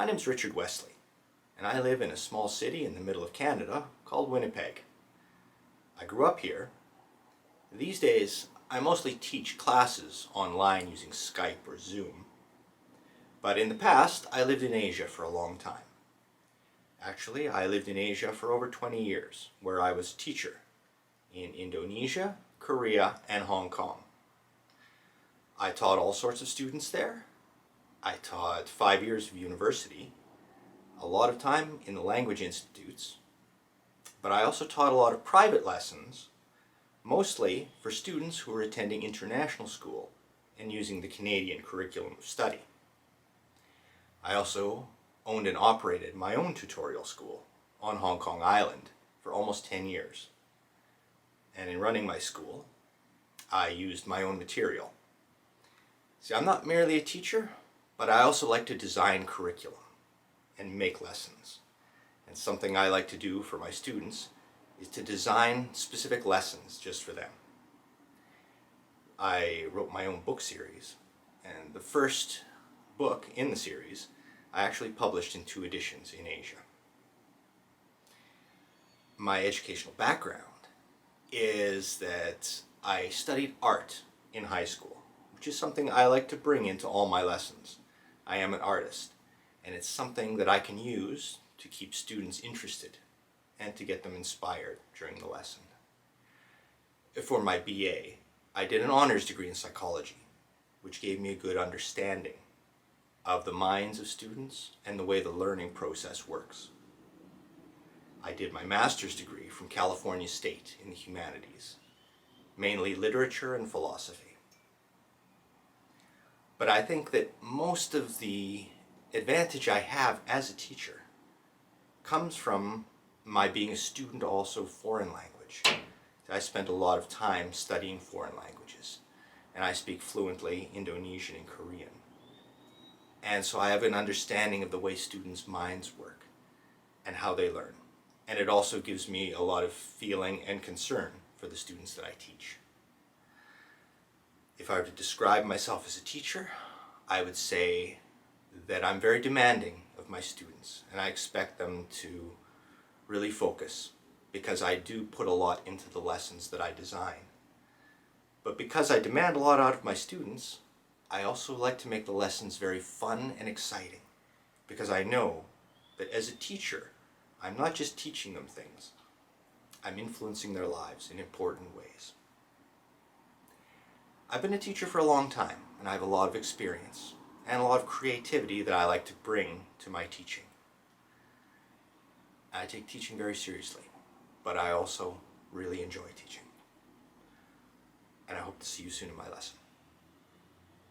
My name's Richard Wesley, and I live in a small city in the middle of Canada called Winnipeg. I grew up here. These days, I mostly teach classes online using Skype or Zoom. But in the past, I lived in Asia for a long time. Actually, I lived in Asia for over 20 years, where I was a teacher in Indonesia, Korea, and Hong Kong. I taught all sorts of students there. I taught 5 years of university, a lot of time in the language institutes, but I also taught a lot of private lessons, mostly for students who were attending international school and using the Canadian curriculum of study. I also owned and operated my own tutorial school on Hong Kong Island for almost 10 years. And in running my school, I used my own material. See, I'm not merely a teacher, but I also like to design curriculum and make lessons. And something I like to do for my students is to design specific lessons just for them. I wrote my own book series, and the first book in the series I actually published in 2 editions in Asia. My educational background is that I studied art in high school, which is something I like to bring into all my lessons. I am an artist, and it's something that I can use to keep students interested and to get them inspired during the lesson. For my BA, I did an honors degree in psychology, which gave me a good understanding of the minds of students and the way the learning process works. I did my master's degree from California State in the humanities, mainly literature and philosophy. But I think that most of the advantage I have as a teacher comes from my being a student also of foreign language. I spent a lot of time studying foreign languages, and I speak fluently Indonesian and Korean. And so I have an understanding of the way students' minds work and how they learn. And it also gives me a lot of feeling and concern for the students that I teach. If I were to describe myself as a teacher, I would say that I'm very demanding of my students, and I expect them to really focus, because I do put a lot into the lessons that I design. But because I demand a lot out of my students, I also like to make the lessons very fun and exciting, because I know that as a teacher, I'm not just teaching them things, I'm influencing their lives in important ways. I've been a teacher for a long time, and I have a lot of experience and a lot of creativity that I like to bring to my teaching. I take teaching very seriously, but I also really enjoy teaching. And I hope to see you soon in my lesson.